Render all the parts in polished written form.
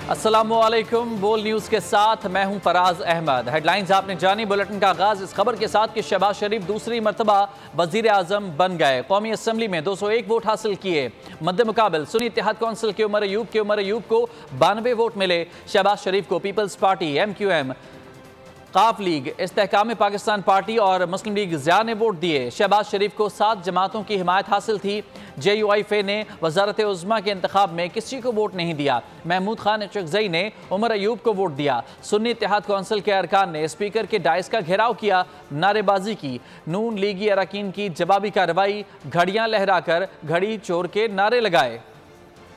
अस्सलामुअलैकुम। बोल न्यूज़ के साथ मैं हूं फराज अहमद। हेडलाइंस आपने जानी। बुलेटिन का आगाज इस खबर के साथ कि शहबाज शरीफ दूसरी मरतबा वजीर आजम बन गए। कौमी असम्बली में 201 वोट हासिल किए। मद्दे मुकाबल सुन्नी इत्तेहाद कौंसिल के उमर अयूब को 92 वोट मिले। शहबाज शरीफ को पीपल्स पार्टी, MQM, काफ लीग, इस्तेहकाम पाकिस्तान पार्टी और मुस्लिम लीग ज़िया ने वोट दिए। शहबाज शरीफ को 7 जमातों की हिमायत हासिल थी। JUIF ने वजारत उज़्मा के इंतखाब में किसी को वोट नहीं दिया। महमूद खान अचकज़ई ने उमर अयूब को वोट दिया। सुन्नी इत्तेहाद कौंसिल के अरकान ने स्पीकर के डाइस का घेराव किया, नारेबाजी की। नून लीगी अरकान की जवाबी कार्रवाई, घड़ियाँ लहराकर घड़ी चोर के नारे लगाए।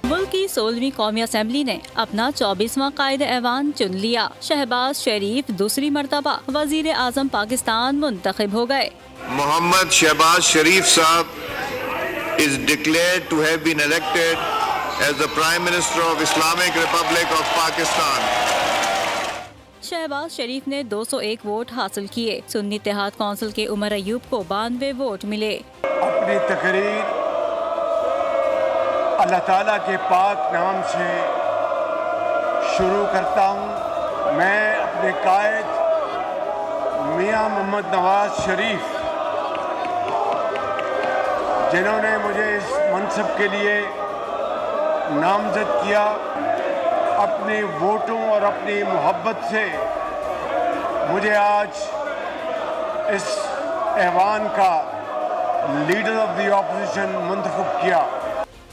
मुल्क की 16वीं कौमी असम्बली ने अपना 24वां कायदे ऐवान चुन लिया। शहबाज शरीफ दूसरी मरतबा वजीर आजम पाकिस्तान मुंतखब हो गए। मोहम्मद शहबाज शरीफ साहब is declared to have been elected as the Prime Minister of Islamic Republic of Pakistan. Shahbaz शरीफ ने 201 वोट हासिल किए। सुन्नी इत्तेहाद कौंसिल के उमर अयूब को 92 वोट मिले। अपनी तकरीर अल्लाह ताला के पाक नाम से शुरू करता हूँ। मैं अपने कायद मियां मोहम्मद नवाज शरीफ, जिन्होंने मुझे इस मनसब के लिए नामजद किया, अपने वोटों और अपनी मोहब्बत से मुझे आज इस ऐवान का लीडर ऑफ द ऑपोजिशन मुंतखब किया।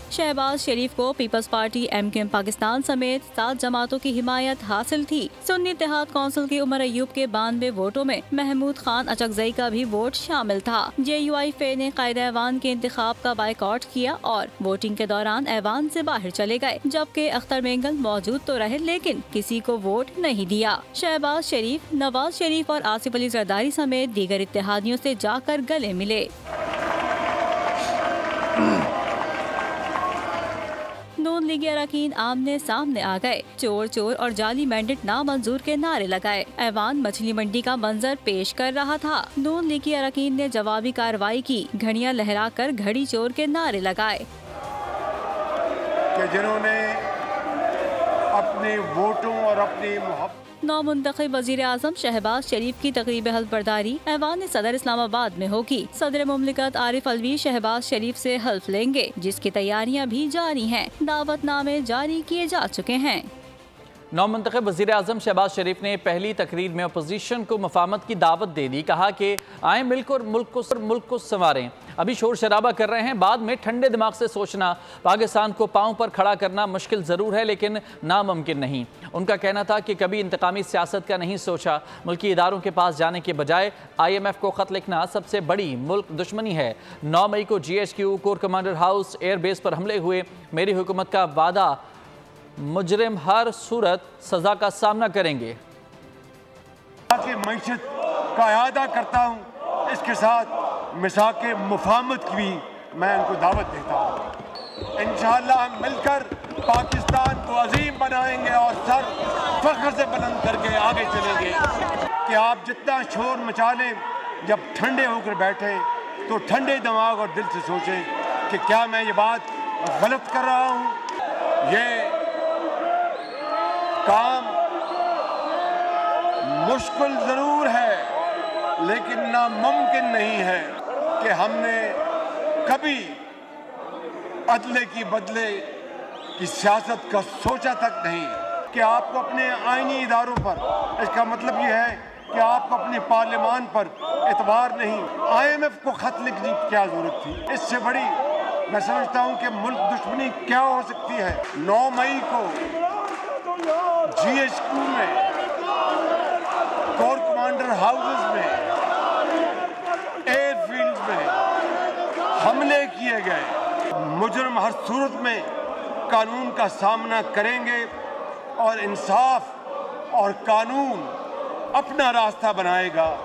शहबाज शरीफ को पीपल्स पार्टी, MQM पाकिस्तान समेत 7 जमातों की हिमायत हासिल थी। सुन्नी इत्तेहाद कौंसिल के उमर अयूब के 92 वोटों में महमूद खान अचकज़ई का भी वोट शामिल था। JUIF ने कायदे ऐवान के इंतखाब का बायकॉट किया और वोटिंग के दौरान ऐवान से बाहर चले गए, जबकि अख्तर मेंगल मौजूद तो रहे लेकिन किसी को वोट नहीं दिया। शहबाज शरीफ, नवाज शरीफ और आसिफ अली जरदारी समेत दीगर इत्तेहादियों से जाकर गले मिले। नून लीगी अरकान आमने सामने आ गए। चोर चोर और जाली मैंडेट नामंजूर के नारे लगाए। ऐवान मछली मंडी का मंजर पेश कर रहा था। नून लीगी अरकान ने जवाबी कार्रवाई की, घड़ियां लहराकर घड़ी चोर के नारे लगाए। जिन्होंने अपने वोटों और अपनी मोहब्बत नौमुंतखब वजीर आजम शहबाज शरीफ की तकरीब हल्फ बर्दारी ऐवान सदर इस्लामाबाद में होगी। सदर मुमलिकत आरिफ अलवी शहबाज शरीफ से हल्फ लेंगे, जिसकी तैयारियां भी जारी हैं। दावतनामे जारी किए जा चुके हैं। नौमुंतखब वज़ीर आज़म शहबाज शरीफ ने पहली तकरीर में अपोजिशन को मफाहमत की दावत दे दी। कहा कि आए मिलकर मुल्क को संवारें। अभी शोर शराबा कर रहे हैं, बाद में ठंडे दिमाग से सोचना। पाकिस्तान को पाँव पर खड़ा करना मुश्किल ज़रूर है लेकिन नामुमकिन नहीं। उनका कहना था कि कभी इंतकामी सियासत का नहीं सोचा। मुल्की इदारों के पास जाने के बजाय IMF को ख़त लिखना सबसे बड़ी मुल्क दुश्मनी है। 9 मई को GHQ core commander house airbase पर हमले हुए। मेरी हुकूमत का वादा, मुजरिम हर सूरत सजा का सामना करेंगे। मईशत का अयादा करता हूँ, इसके साथ मिसाक मुफाहमत की भी मैं उनको दावत देता हूँ। इंशाअल्लाह हम मिलकर पाकिस्तान को अजीम बनाएंगे और सर फख्र से बुलंद करके आगे चलेंगे। कि आप जितना शोर मचा लें, जब ठंडे होकर बैठे तो ठंडे दिमाग और दिल से सोचें कि क्या मैं ये बात गलत कर रहा हूँ। ये काम मुश्किल ज़रूर है लेकिन नामुमकिन नहीं है कि हमने कभी अदले की बदले की सियासत का सोचा तक नहीं। कि आपको अपने आईनी इदारों पर, इसका मतलब ये है कि आपको अपने पार्लियामान पर एतबार नहीं। IMF को ख़त लिखने की क्या ज़रूरत थी। इससे बड़ी मैं समझता हूँ कि मुल्क दुश्मनी क्या हो सकती है। 9 मई को GHQ में, कोर कमांडर हाउसेस में, एयरफील्ड में हमले किए गए। मुजरिम हर सूरत में कानून का सामना करेंगे और इंसाफ और कानून अपना रास्ता बनाएगा।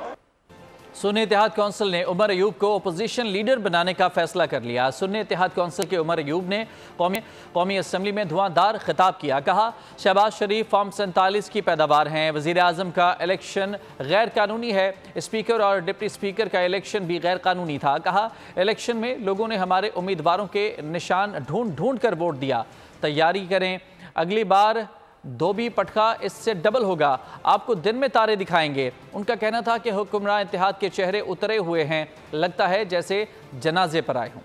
सुन्नी इत्तेहाद कौंसिल ने उमर अयूब को अपोजिशन लीडर बनाने का फैसला कर लिया। सुन्नी इत्तेहाद कौंसिल के उमर अयूब ने कौमी असम्बली में धुआंधार खिताब किया। कहा, शहबाज शरीफ फॉर्म 47 की पैदावार हैं। वज़ीर आज़म का इलेक्शन गैर कानूनी है। स्पीकर और डिप्टी स्पीकर का इलेक्शन भी गैर कानूनी था। कहा, इलेक्शन में लोगों ने हमारे उम्मीदवारों के निशान ढूंढ ढूंढ कर वोट दिया। तैयारी करें, अगली बार धोबी पटखा इससे डबल होगा, आपको दिन में तारे दिखाएंगे। उनका कहना था कि हुक्मरान इत्तेहाद के चेहरे उतरे हुए हैं, लगता है जैसे जनाजे पर आए हों।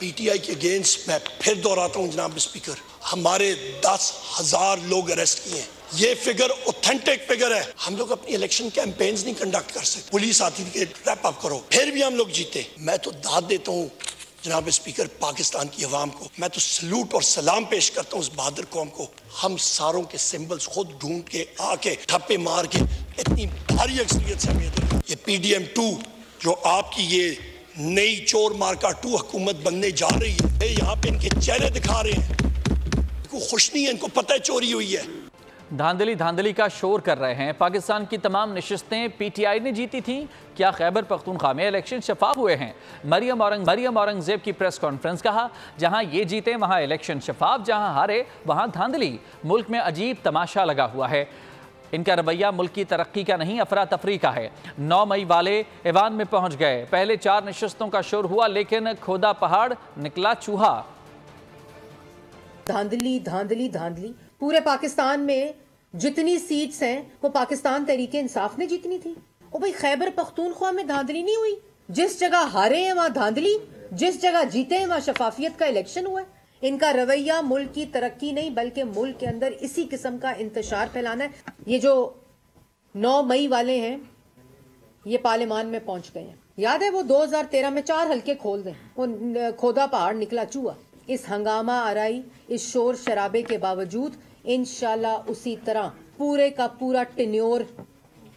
पीटीआई के अगेंस्ट मैं फिर दोहराता हूँ जनाब स्पीकर, हमारे 10,000 लोग अरेस्ट किए हैं। ये फिगर ऑथेंटिक फिगर है। हम लोग अपनी इलेक्शन कैंपेन्स नहीं कंडक्ट कर सकते, पुलिस आती थी कि रैप अप करो, फिर भी हम लोग जीते। मैं तो दाद देता हूँ जनाब स्पीकर पाकिस्तान की अवाम को, मैं तो सलूट और सलाम पेश करता हूँ उस बहादुर कौम को। हम सारों के सिंबल्स खुद ढूंढ के आके ठप्पे मार के इतनी भारी अक्सरियत से ये PDM2 जो आपकी ये नई चोर मार्का 2 हुकूमत बनने जा रही है, यहाँ पे इनके चेहरे दिखा रहे हैं, इनको खुश नहीं है, इनको पता है चोरी हुई है। धांधली धांधली का शोर कर रहे हैं। पाकिस्तान की तमाम नशिस्तें PTI ने जीती थीं, क्या खैबर पख्तूनख्वा में इलेक्शन शफाफ हुए हैं? मरियम औरंगजेब की प्रेस कॉन्फ्रेंस, कहा जहां ये जीते वहां इलेक्शन शफाफ, जहां हारे वहां धांधली। मुल्क में अजीब तमाशा लगा हुआ है। इनका रवैया मुल्क की तरक्की का नहीं, अफरा तफरी का है। 9 मई वाले ऐवान में पहुंच गए, पहले 4 नशिस्तों का शोर हुआ, लेकिन खोदा पहाड़ निकला चूहा। धांधली धांधली धांधली। पूरे पाकिस्तान में जितनी सीट्स हैं वो पाकिस्तान तहरीके इंसाफ ने जीतनी थी। ओ भाई, खैबर पख्तूनख्वा में धांधली नहीं हुई। जिस जगह हारे हैं वहां धांधली, जिस जगह जीते हैं वहां शफाफियत का इलेक्शन हुआ है। इनका रवैया मुल्क की तरक्की नहीं बल्कि मुल्क के अंदर इसी किस्म का इंतशार फैलाना है। ये जो 9 मई वाले हैं ये पार्लियामान में पहुंच गए हैं। याद है वो 2013 में 4 हल्के खोल दें, वो खोदा पहाड़ निकला चूहा। इस हंगामा आराई, इस शोर शराबे के बावजूद इंशाल्लाह उसी तरह पूरे का पूरा टेन्योर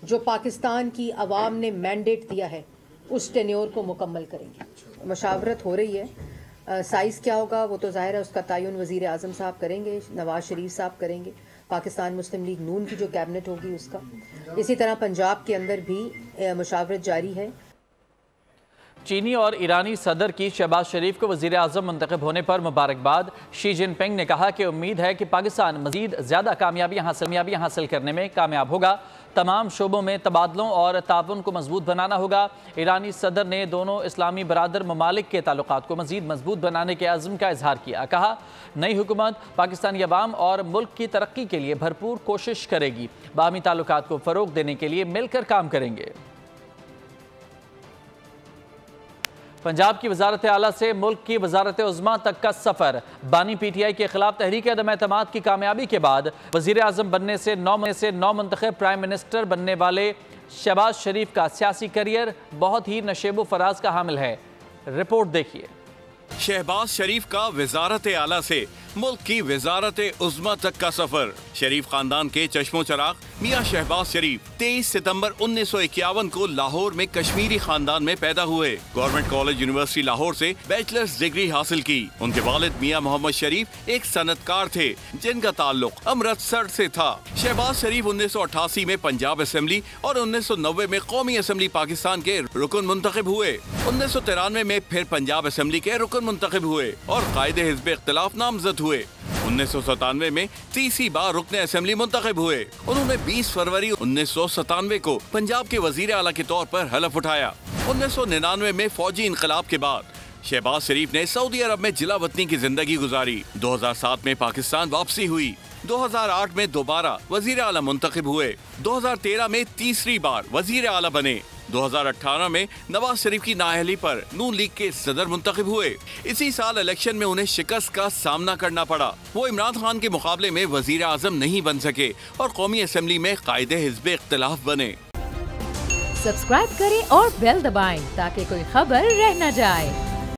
जो पाकिस्तान की आवाम ने मैंडेट दिया है उस टेन्योर को मुकम्मल करेंगे। मशावरत हो रही है, साइज़ क्या होगा वो तो जाहिर है उसका तयन वज़ीर आज़म साहब करेंगे, नवाज शरीफ साहब करेंगे, पाकिस्तान मुस्लिम लीग नून की जो कैबिनेट होगी उसका। इसी तरह पंजाब के अंदर भी मशावरत जारी है। चीनी और ईरानी सदर की शहबाज शरीफ को वज़ीर आज़म मुंतखब होने पर मुबारकबाद। शी जिनपिंग ने कहा कि उम्मीद है कि पाकिस्तान मज़ीद ज़्यादा कामयाबी हासिल करने में कामयाब होगा। तमाम शोबों में तबादलों और ताउन को मजबूत बनाना होगा। ईरानी सदर ने दोनों इस्लामी बरादर ममालिक के ताल्लुकात को मज़ीद मजबूत बनाने के अज़्म का इजहार किया। कहा नई हुकूमत पाकिस्तानी अवाम और मुल्क की तरक्की के लिए भरपूर कोशिश करेगी, बाहमी ताल्लुकात को फ़रोग देने के लिए मिलकर काम करेंगे। पंजाब की वजारत आला से मुल्क की वजारत उज़्मा तक का सफ़र। बानी PTI के खिलाफ तहरीक अदम एतमाद की कामयाबी के बाद वज़ीर आज़म बनने से 9 मुंतखब प्राइम मिनिस्टर बनने वाले शहबाज शरीफ का सियासी करियर बहुत ही नशेबो फराज का हामिल है। रिपोर्ट देखिए। शहबाज शरीफ का वजारत आला से मुल्क की वजारत उज़्मा तक का सफर। शरीफ खानदान के चश्मो चराग मियाँ शहबाज शरीफ 23 सितंबर 1951 को लाहौर में कश्मीरी खानदान में पैदा हुए। गवर्नमेंट कॉलेज यूनिवर्सिटी लाहौर से बैचलर्स डिग्री हासिल की। उनके वालिद मियाँ मोहम्मद शरीफ एक सनतकार थे जिनका ताल्लुक अमृतसर से था। शहबाज शरीफ 1988 में पंजाब असेंबली और 1990 में कौमी असेंबली पाकिस्तान के रुकन मुंतखब हुए। 1993 में फिर पंजाब असेंबली के रुकन मुंतखब हुए और कायदे हिज़्ब इख्तिलाफ नामजद हुए। 1997 में तीसरी बार रुकने असेंबली मुंतखब हुए। उन्होंने 20 फरवरी 1997 को पंजाब के वजीर आला के तौर पर हलफ उठाया। 1999 में फौजी इनकलाब के बाद शहबाज शरीफ ने सऊदी अरब में जिला वतनी की जिंदगी गुजारी। 2007 में पाकिस्तान वापसी हुई। 2008 में दोबारा वजीर आला मुंतखब हुए। 2013 में तीसरी बार वजीर आला बने। 2018 में नवाज शरीफ की नाअहली पर नून लीग के सदर मुंतखब हुए। इसी साल इलेक्शन में उन्हें शिकस्त का सामना करना पड़ा। वो इमरान खान के मुकाबले में वजीर आजम नहीं बन सके और कौमी असेंबली में कायदे हिज़्ब इख्तिलाफ बने। सब्सक्राइब करें और बेल दबाएं ताकि कोई खबर रह न जाए।